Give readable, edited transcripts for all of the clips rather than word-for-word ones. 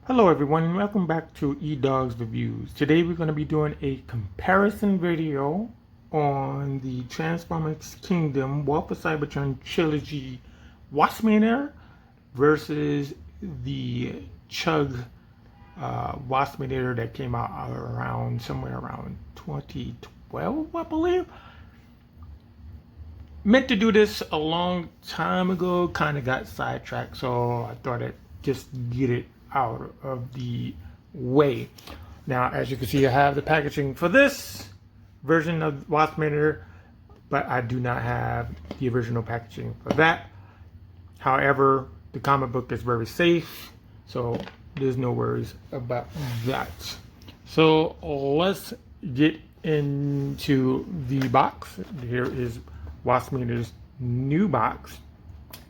Hello everyone, welcome back to Edoggz Reviews. Today we're going to be doing a comparison video on the Transformers Kingdom Warp Cybertron Trilogy Waspinator versus the C.h.u.g Waspinator that came out somewhere around 2012, I believe. Meant to do this a long time ago, kind of got sidetracked, so I thought I'd just get it out of the way. Now, as you can see, I have the packaging for this version of Waspinator, but I do not have the original packaging for that. However, the comic book is very safe, so there's no worries about that. So let's get into the box. Here is Waspinator's new box,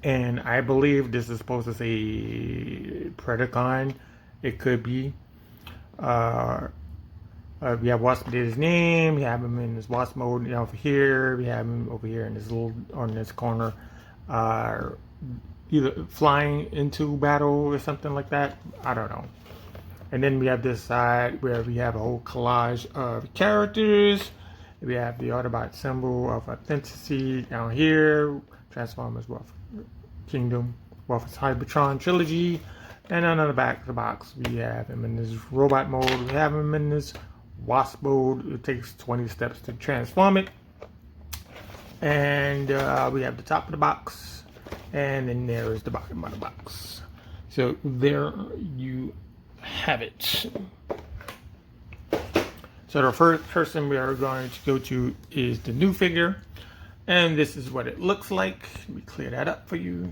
and I believe this is supposed to say Predacon. It could be. We have Waspinator's name. We have him in his Wasp mode over here. We have him over here in this little on this corner, either flying into battle or something like that. I don't know. And then we have this side where we have a whole collage of characters. We have the Autobot symbol of authenticity down here. Transformers Kingdom Warp Cybertron Trilogy. And on the back of the box, we have him in this robot mode. We have him in this Wasp mode. It takes 20 steps to transform it. And we have the top of the box. And then there is the bottom of the box. So there you have it. So the first person we are going to go to is the new figure. And this is what it looks like. Let me clear that up for you.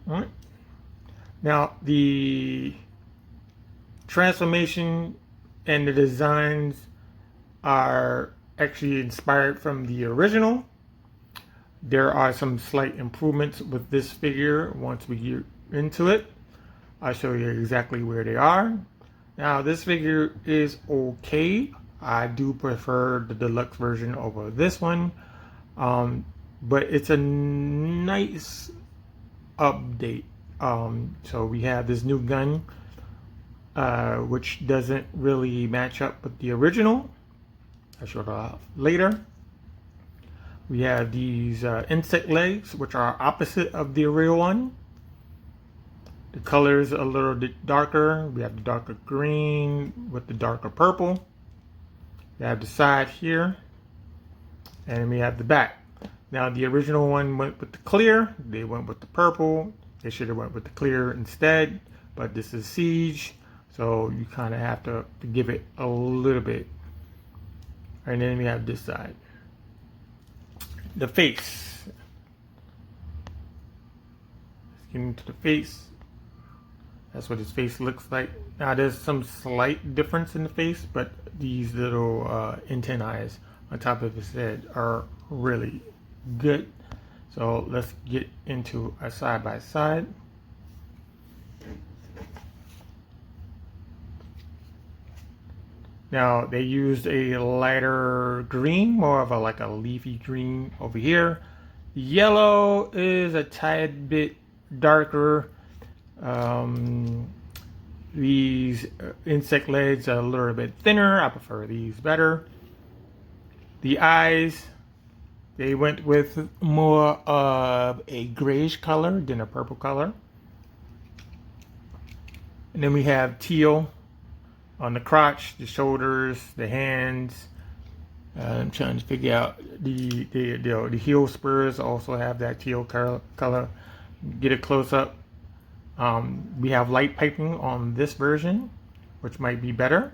All right. Now, the transformation and the designs are actually inspired from the original. There are some slight improvements with this figure once we get into it. I'll show you exactly where they are. Now, this figure is okay. I do prefer the deluxe version over this one, but it's a nice update. So we have this new gun, which doesn't really match up with the original. I'll show it off later. We have these insect legs, which are opposite of the real one. The color is a little bit darker. We have the darker green with the darker purple. We have the side here, and we have the back. Now, the original one went with the clear. They went with the purple. They should have went with the clear instead, but this is C.h.u.g, so you kind of have to give it a little bit. And then we have this side. The face. Let's get into the face. That's what his face looks like. Now, there's some slight difference in the face, but these little antennae on top of his head are really good. So let's get into a side by side. Now, they used a lighter green, more of like a leafy green over here. Yellow is a tad bit darker. These insect legs are a little bit thinner. I prefer these better. The eyes, they went with more of a grayish color than a purple color. And then we have teal on the crotch, the shoulders, the hands. I'm trying to figure out the heel spurs also have that teal color. Get a close up. We have light piping on this version, which might be better.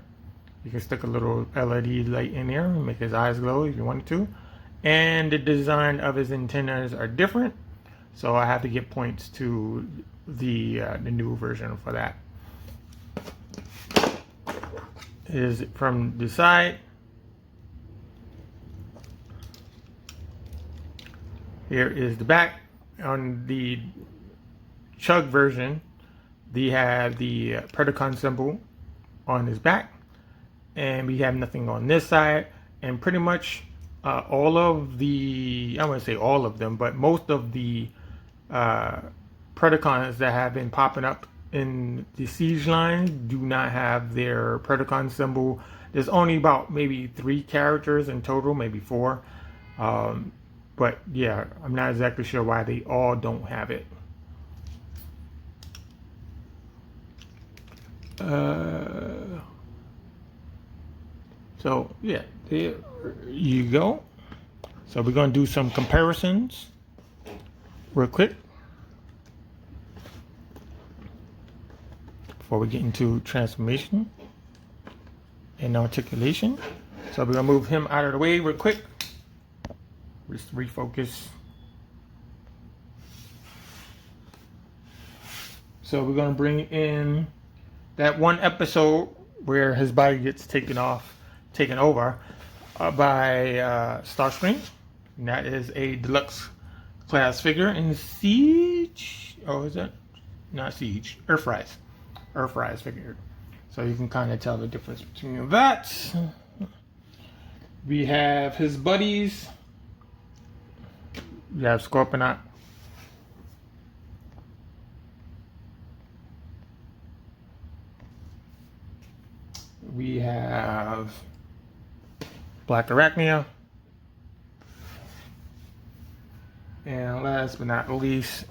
You can stick a little LED light in there and make his eyes glow if you wanted to. And the design of his antennas are different, so I have to give points to the new version for that. Is from the side. Here is the back. On the C.h.u.g version, they have the Predacon symbol on his back, and we have nothing on this side. And pretty much all of the, I wouldn't say all of them, but most of the Predacons that have been popping up in the C.h.u.g line do not have their Predacon symbol. There's only about maybe 3 characters in total, maybe 4. But yeah, I'm not exactly sure why they all don't have it. So yeah, there you go. So we're going to do some comparisons real quick before we get into transformation and articulation. So we're going to move him out of the way real quick. Just refocus. So we're going to bring in that one episode where his body gets taken over by Starscream. And that is a deluxe class figure in C.h.u.g. Oh, is that? Not C.h.u.g. Earthrise figure. So you can kind of tell the difference between that. We have his buddies. We have Scorpionaut. We have Black Arachnia. And last but not least,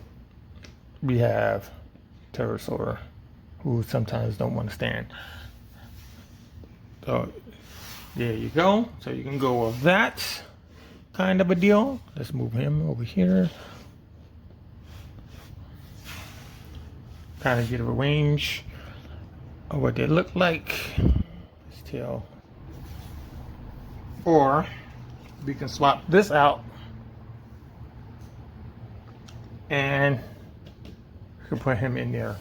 we have Pterosaur, who sometimes don't want to stand. So there you go. So you can go with that kind of a deal. Let's move him over here. Kind of get a range of what they look like. Tail. Or we can swap this out and we can put him in there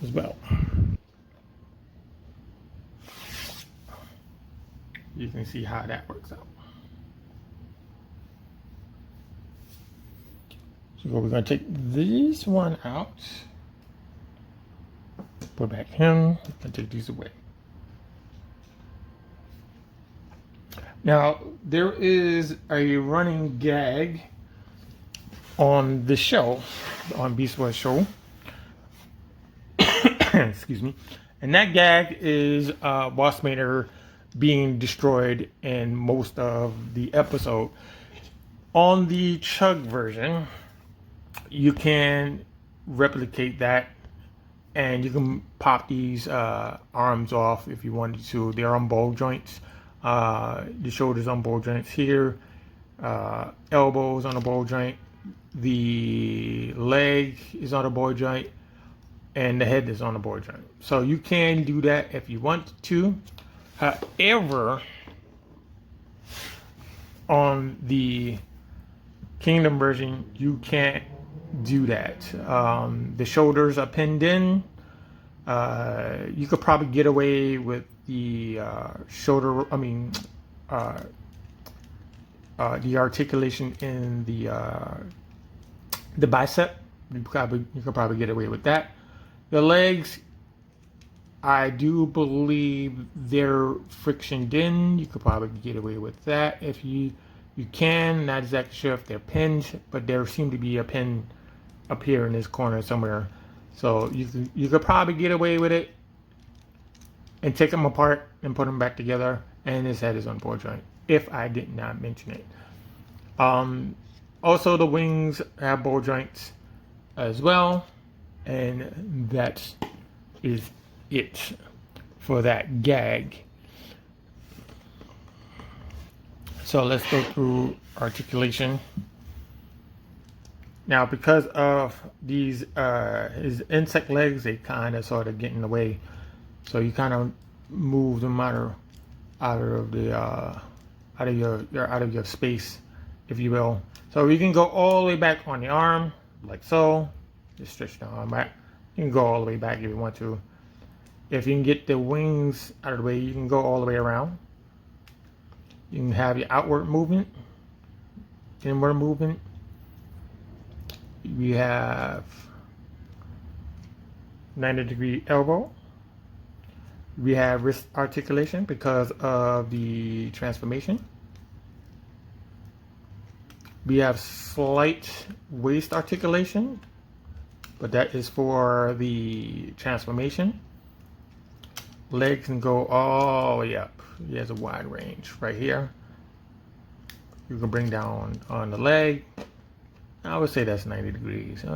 as well. You can see how that works out. So we're going to take this one out, put back him, and take these away. Now, there is a running gag on the show, on Beast Wars show. Excuse me. And that gag is Waspinator being destroyed in most of the episode. On the C.h.u.g version, you can replicate that and you can pop these arms off if you wanted to. They're on ball joints. The shoulders on ball joints here, elbows on a ball joint, the leg is on a ball joint, and the head is on a ball joint. So you can do that if you want to. However, on the Kingdom version, you can't do that. The shoulders are pinned in. You could probably get away with the shoulder, the articulation in the bicep. You could probably get away with that. The legs, I do believe they're frictioned in. You could probably get away with that if you can. Not exactly sure if they're pinned, but there seemed to be a pin up here in this corner somewhere. So you could probably get away with it and take them apart and put them back together, and his head is on ball joint, if I did not mention it. Also, the wings have ball joints as well, and that is it for that gag. So let's go through articulation. Now, because of these his insect legs, they kind of sort of get in the way, so you kind of move them out of your space, if you will. So you can go all the way back on the arm, like so. Just stretch the arm back. You can go all the way back if you want to. If you can get the wings out of the way, you can go all the way around. You can have your outward movement, inward movement. We have 90-degree elbow. We have wrist articulation because of the transformation. We have slight waist articulation but that is for the transformation. Legs can go all the way up. He has a wide range right here. You can bring down on the leg. I would say that's 90 degrees. Let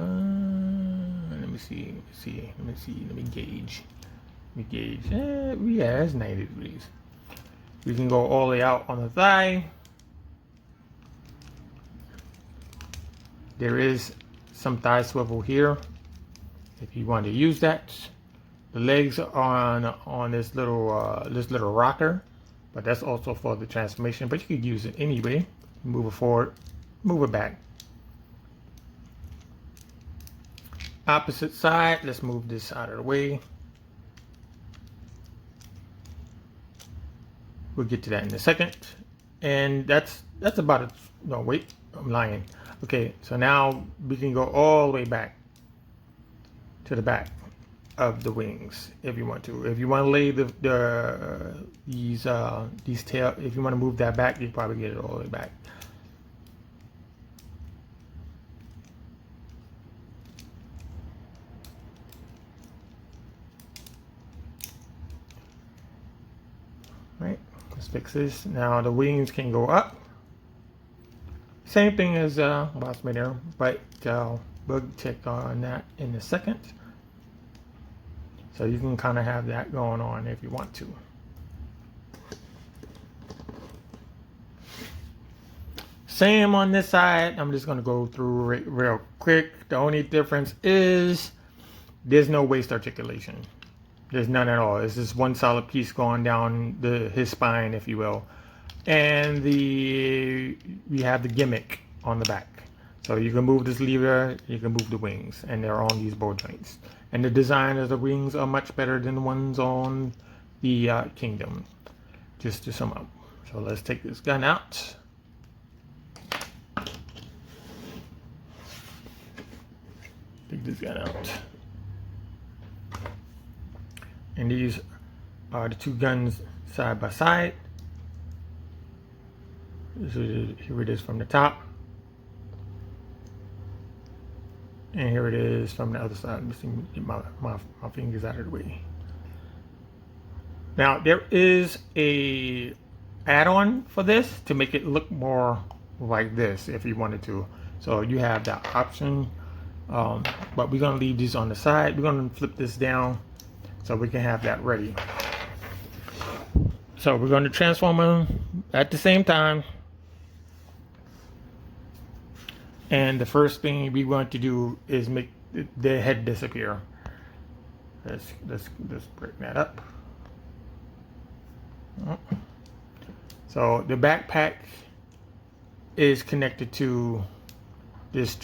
me see. Let me gauge. Yeah, that's 90 degrees. You can go all the way out on the thigh. There is some thigh swivel here if you want to use that. The legs are on this little rocker, but that's also for the transformation. But you could use it anyway. Move it forward, move it back. Opposite side. Let's move this out of the way. We'll get to that in a second. And that's about it. No, wait, I'm lying. Okay, so now we can go all the way back to the back of the wings if you want to. If you want to lay these tail, if you want to move that back, you probably get it all the way back. Right, let's fix this. Now the wings can go up. Same thing as Waspinator, but we'll check on that in a second. So you can kind of have that going on if you want to. Same on this side. I'm just going to go through it real quick. The only difference is there's no waist articulation. There's none at all. It's just one solid piece going down his spine, if you will. And we have the gimmick on the back. So you can move this lever, you can move the wings, and they're on these bow joints. And the design of the wings are much better than the ones on the Kingdom, just to sum up. So let's take this gun out. Take this gun out. And these are the two guns side by side. So here it is from the top. And here it is from the other side. Let me see, get my fingers out of the way. Now there is a add-on for this to make it look more like this if you wanted to. So you have that option, but we're gonna leave these on the side. We're gonna flip this down so we can have that ready. So we're gonna transform them at the same time. And the first thing we want to do is make the head disappear. Let's break that up. So the backpack is connected to this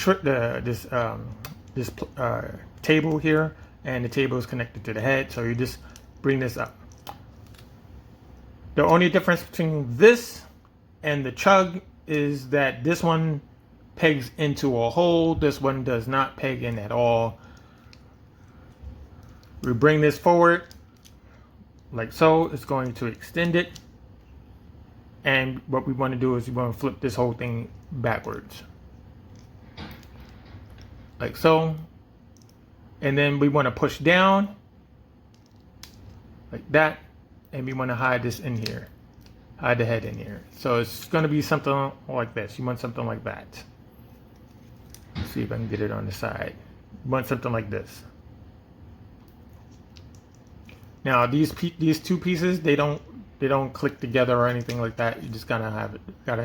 table here, and the table is connected to the head. So you just bring this up. The only difference between this and the C.h.u.g is that this one pegs into a hole. This one does not peg in at all. We bring this forward like so. It's going to extend it. And what we want to do is we want to flip this whole thing backwards. Like so. And then we want to push down like that. And we want to hide this in here. Hide the head in here. So it's going to be something like this. You want something like that. Let's see if I can get it on the side. You want something like this. Now these two pieces, they don't click together or anything like that. You just gotta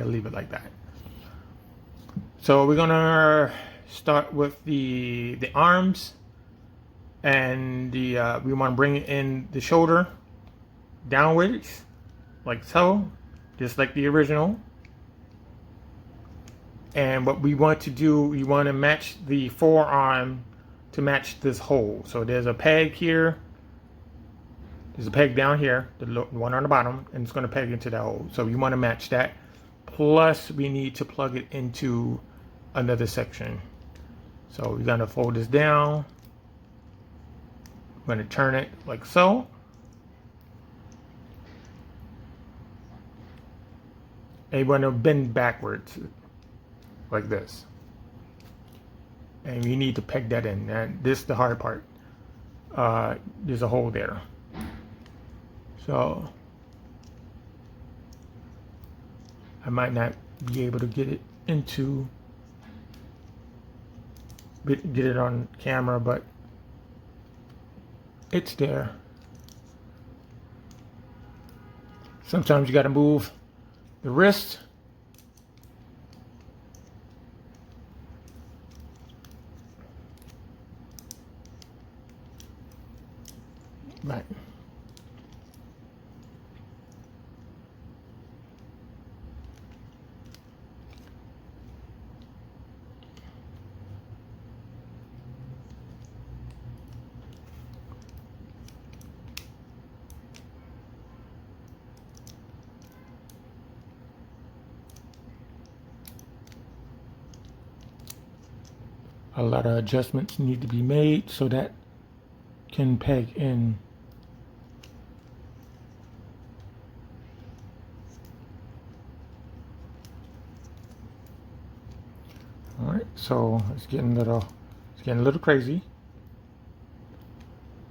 leave it like that. So we're gonna start with the arms, and we want to bring in the shoulder downwards, like so, just like the original. And what we want to do, we want to match the forearm to match this hole. So there's a peg here. There's a peg down here, the one on the bottom, and it's going to peg into that hole. So you want to match that. Plus, we need to plug it into another section. So we're going to fold this down. I'm going to turn it like so. And you want to bend backwards like this. and you need to peg that in. And this is the hard part. There's a hole there. So I might not be able to get it into, get it on camera, but it's there. Sometimes you got to move the wrist. Right. A lot of adjustments need to be made so that can peg in. All right, so it's getting a little crazy.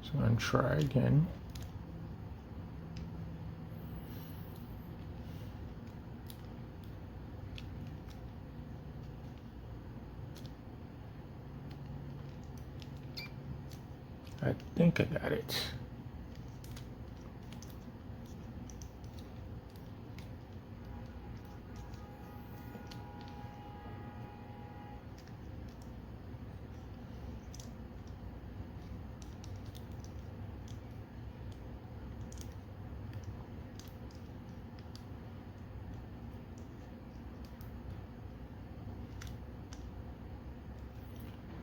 So I'm gonna try again. I think I got it.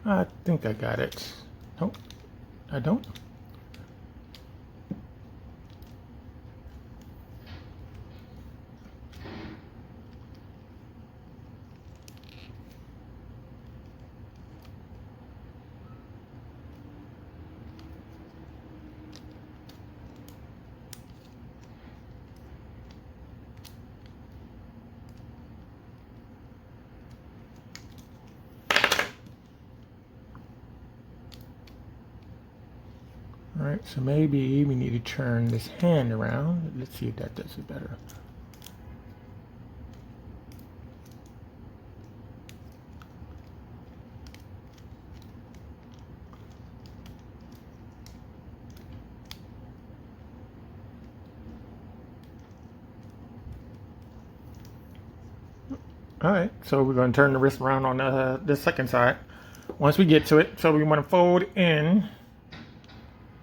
I think I got it. Nope, I don't. All right, so maybe we need to turn this hand around. Let's see if that does it better. All right, so we're going to turn the wrist around on the second side. Once we get to it, so we want to fold in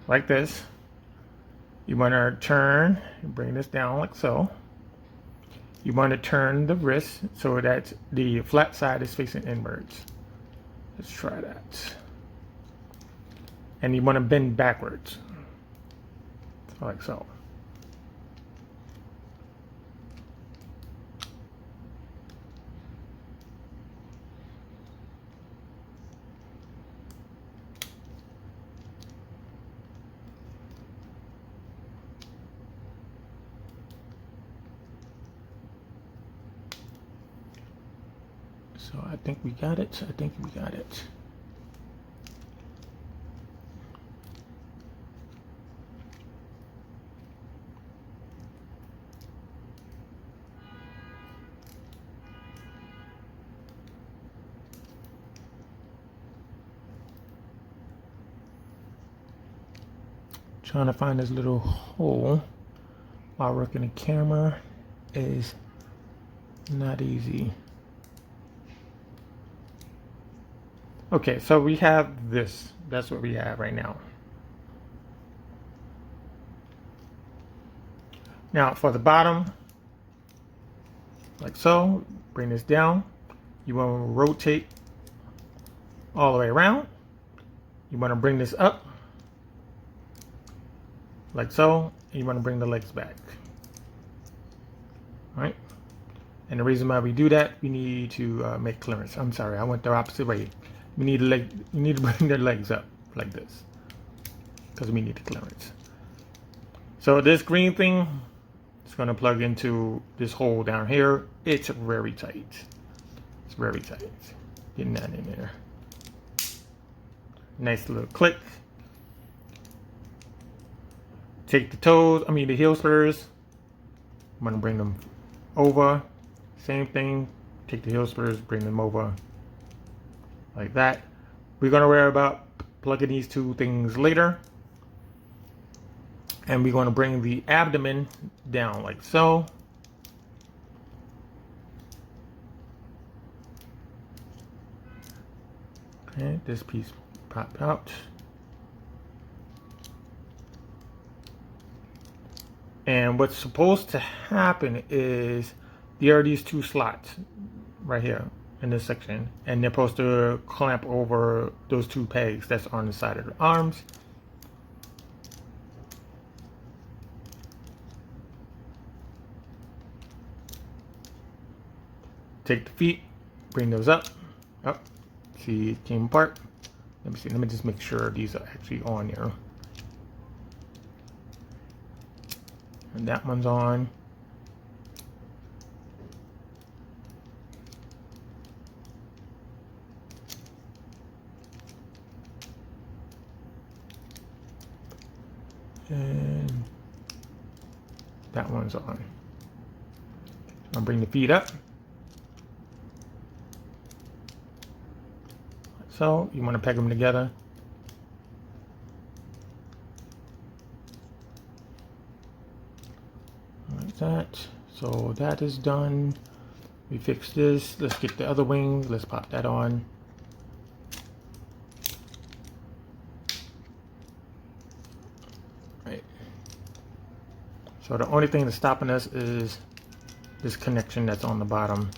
like this. You want to turn and bring this down like so. You want to turn the wrist so that the flat side is facing inwards. Let's try that. And you want to bend backwards, like so. So I think we got it. I think we got it. Trying to find this little hole while working the camera is not easy. Okay, so we have this. That's what we have right now. Now for the bottom, like so, bring this down. You want to rotate all the way around. You want to bring this up, like so, and you want to bring the legs back. All right? And the reason why we do that, we need to make clearance. I'm sorry, I went the opposite way. We need you need to bring their legs up like this because we need the clearance. So this green thing is going to plug into this hole down here. It's very tight. It's very tight. Getting that in there. Nice little click. Take the toes, the heel spurs. I'm gonna bring them over. Same thing. Take the heel spurs, bring them over. Like that. We're gonna worry about plugging these two things later. And we're gonna bring the abdomen down like so. Okay, this piece pop out. And what's supposed to happen is there are these two slots right here in this section, and they're supposed to clamp over those two pegs that's on the side of the arms. Take the feet, bring those up. See, it came apart. Let me see, let me just make sure these are actually on here. And that one's on. And that one's on. I'll bring the feet up. So you want to peg them together. Like that. So that is done. We fixed this. Let's get the other wing. Let's pop that on. Right. So the only thing that's stopping us is this connection that's on the bottom.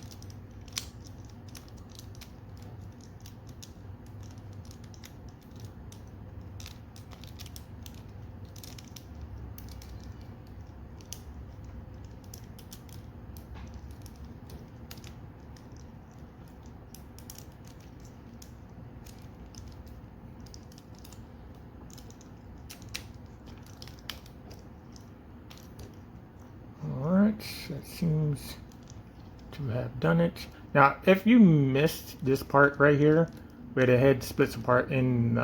That seems to have done it. Now, if you missed this part right here, where the head splits apart in,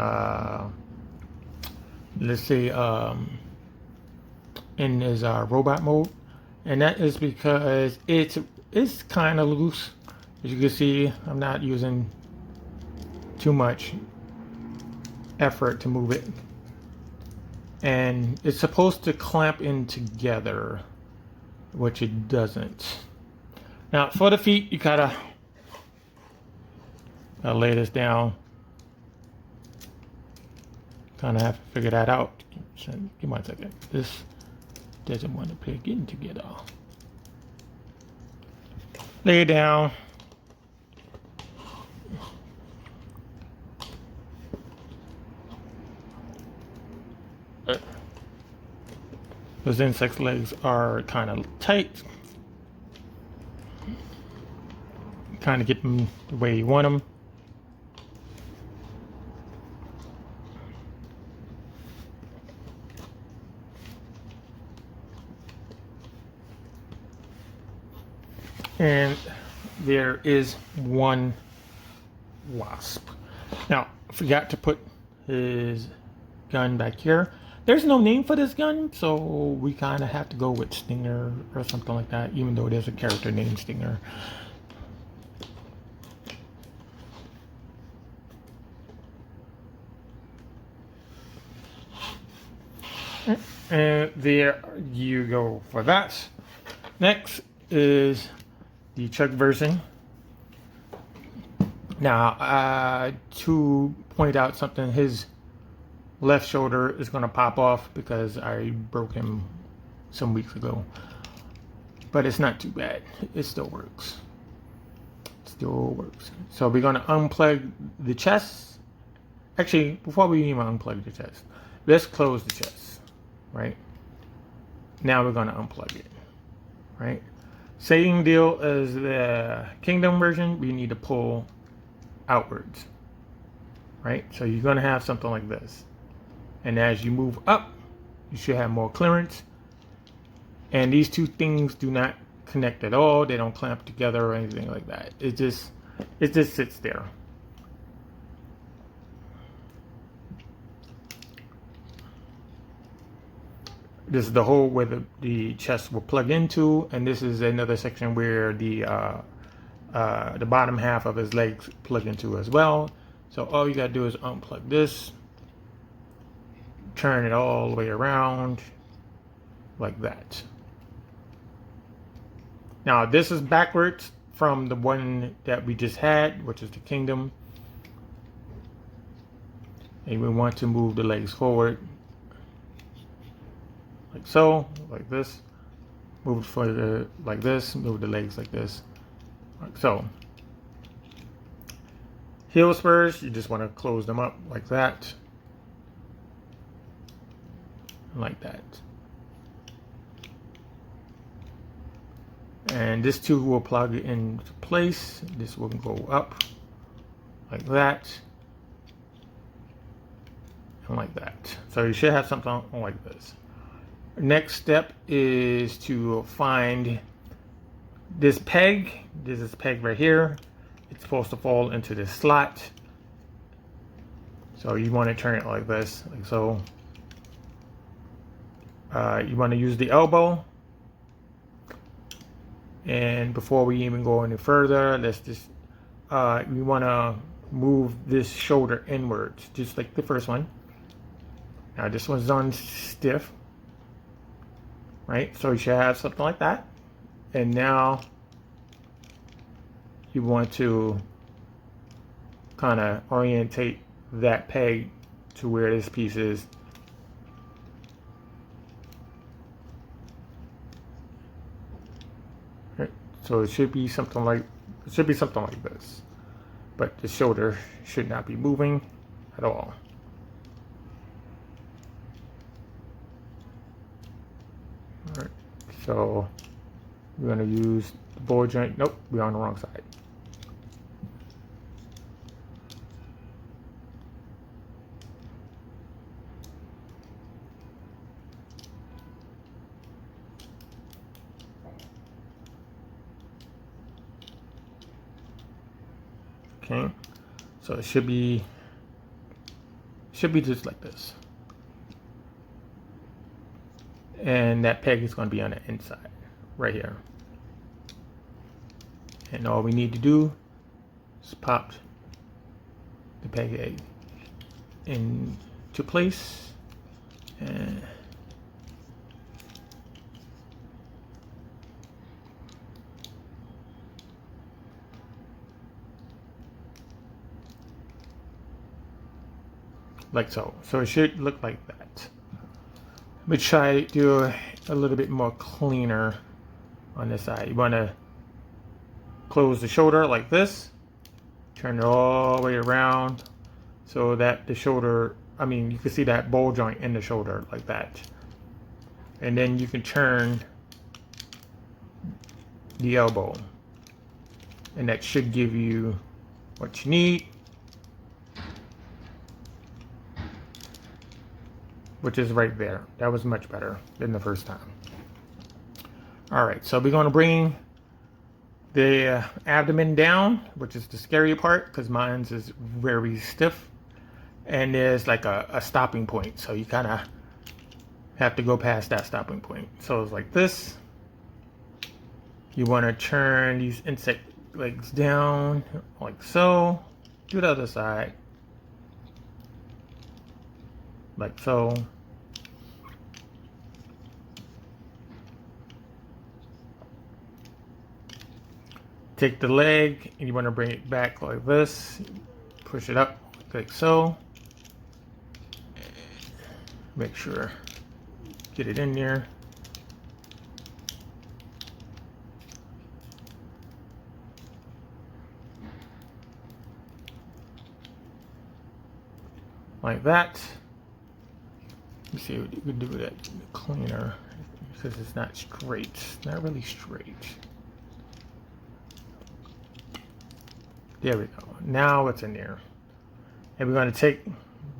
let's say, in his robot mode, and that is because it's kind of loose. As you can see, I'm not using too much effort to move it, and it's supposed to clamp in together, which it doesn't. Now for the feet, you gotta lay this down. Kind of have to figure that out. So, give me 1 second. This doesn't want to plug in together. Lay it down. Those insect legs are kind of tight. Kind of get them the way you want them. And there is one wasp. Now, I forgot to put his gun back here. There's no name for this gun, so we kind of have to go with Stinger or something like that, even though there's a character named Stinger. And there you go for that. Next is the C.h.u.g version. Now, to point out something, his left shoulder is going to pop off because I broke him some weeks ago. But it's not too bad. It still works. It still works. So we're going to unplug the chest. Actually, before we even unplug the chest, let's close the chest. Right? Now we're going to unplug it. Right? Same deal as the Kingdom version. We need to pull outwards. Right? So you're going to have something like this. And as you move up, you should have more clearance. And these two things do not connect at all. They don't clamp together or anything like that. It just sits there. This is the hole where the chest will plug into, and this is another section where the bottom half of his legs plug into as well. So all you gotta do is unplug this, turn it all the way around like that. Now this is backwards from the one that we just had, which is the kingdom. And we want to move the legs forward like so, like this. Move it further like this, move the legs like this, like so. Heel spurs, you just want to close them up like that, like that. And this too will plug into place. This will go up like that and like that. So you should have something like this. Next step is to find this peg. This is peg right here. It's supposed to fall into this slot. So you want to turn it like this, like so. You want to use the elbow. And before we even go any further, let's just, we want to move this shoulder inwards, just like the first one. Now this one's on stiff, right? So you should have something like that. And now you want to kind of orientate that peg to where this piece is. So it should be something like this, but the shoulder should not be moving at all. All right, so we're going to use the ball joint. Nope, we're on the wrong side. Okay, so it should be just like this, and that peg is going to be on the inside right here. And all we need to do is pop the peg into place, and like so. So it should look like that. Let me try to do a little bit more cleaner on this side. You want to close the shoulder like this, turn it all the way around so that the shoulder, I mean, you can see that ball joint in the shoulder like that. And then you can turn the elbow, and that should give you what you need, which is right there. That was much better than the first time. All right, so we're going to bring the abdomen down, which is the scary part because mine's is very stiff, and there's like a stopping point, so you kind of have to go past that stopping point. So it's like this. You want to turn these insect legs down like so. Do the other side like so. Take the leg and you want to bring it back like this. Push it up like so. Make sure, get it in there. Like that. Let me see what you can do with that cleaner, because it's not straight. It's not really straight. There we go. Now it's in there. And we're going to take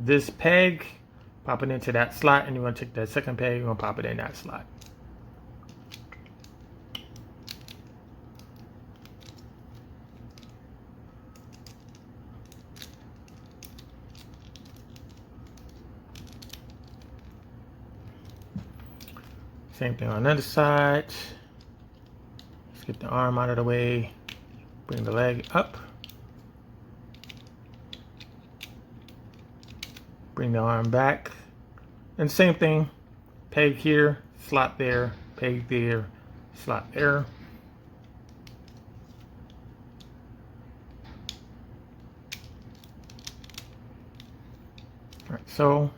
this peg, pop it into that slot, and you're going to take that second peg, you're going to pop it in that slot. Same thing on the other side. Let's get the arm out of the way. Bring the leg up. Bring the arm back. And same thing. Peg here, slot there, peg there, slot there. All right, so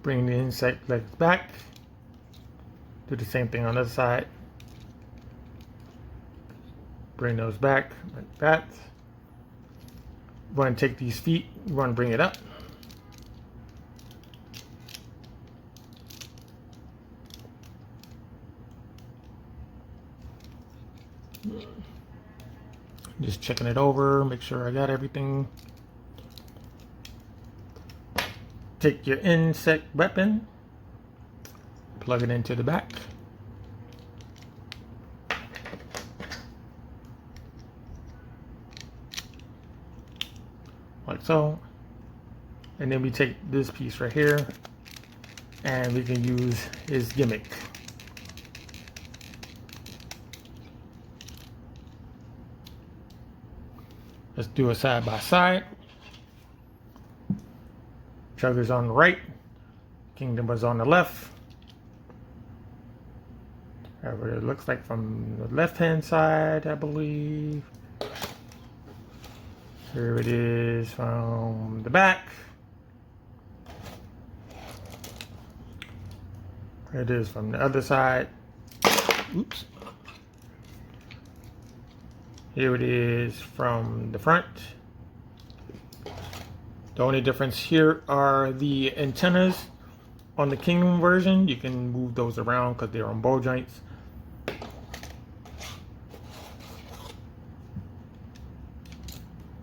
bring the insect legs back. Do the same thing on the other side. Bring those back like that. We're going to take these feet, we're going to bring it up. Just checking it over, make sure I got everything. Take your insect weapon, plug it into the back. Like so. And then we take this piece right here and we can use his gimmick. Let's do a side by side. C.h.u.g is on the right, Kingdom was on the left. However, it looks like from the left hand side, I believe. Here it is from the back. Here it is from the other side. Oops. Here it is from the front. The only difference here are the antennas on the Kingdom version. You can move those around because they're on ball joints.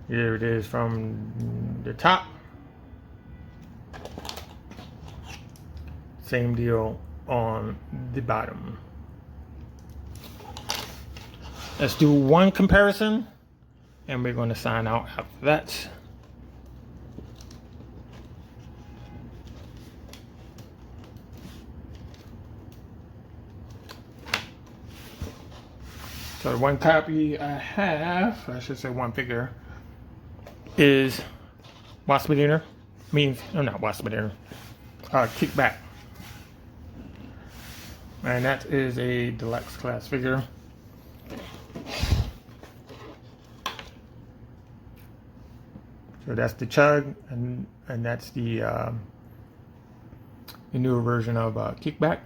Here it is from the top. Same deal on the bottom. Let's do one comparison and we're going to sign out after that. So the one copy I have, I should say one figure, is Waspinator. Not Waspinator. Kickback. And that is a deluxe class figure. So that's the C.h.u.g, and that's the newer version of Kickback.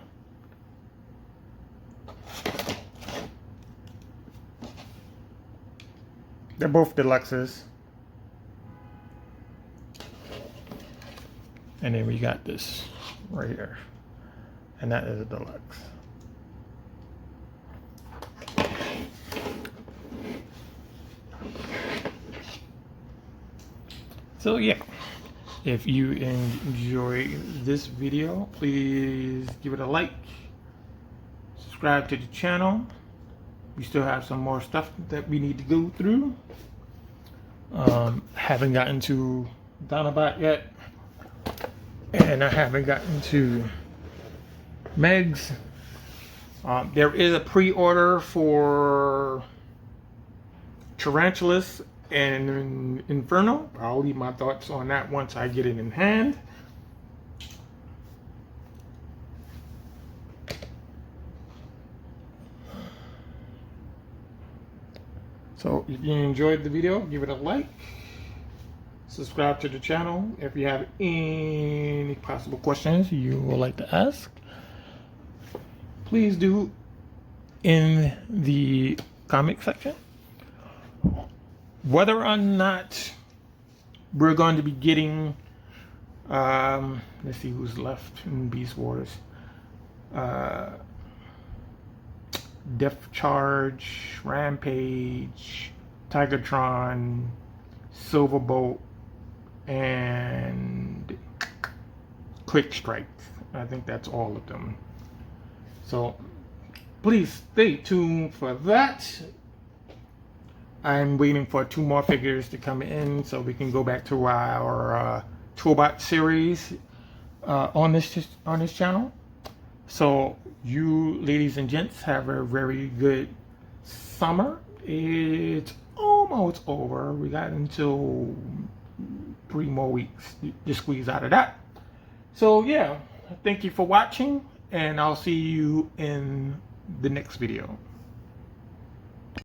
They're both deluxes. And then we got this right here. And that is a deluxe. So yeah, if you enjoy this video, please give it a like. Subscribe to the channel. We still have some more stuff that we need to go through. Haven't gotten to Dinobot yet. And I haven't gotten to Megs. There is a pre-order for Tarantulas and Inferno. I'll leave my thoughts on that once I get it in hand. So if you enjoyed the video, give it a like. Subscribe to the channel. If you have any possible questions you would like to ask, please do in the comment section. Whether or not we're going to be getting, let's see who's left in Beast Wars. Depth Charge, Rampage, Tigertron, Silverbolt, and Quick Strike. I think that's all of them. So please stay tuned for that. I'm waiting for 2 more figures to come in so we can go back to our Toolbot series on this channel. So you ladies and gents have a very good summer. It's almost over. We got until 3 more weeks to squeeze out of that. So yeah, thank you for watching, and I'll see you in the next video.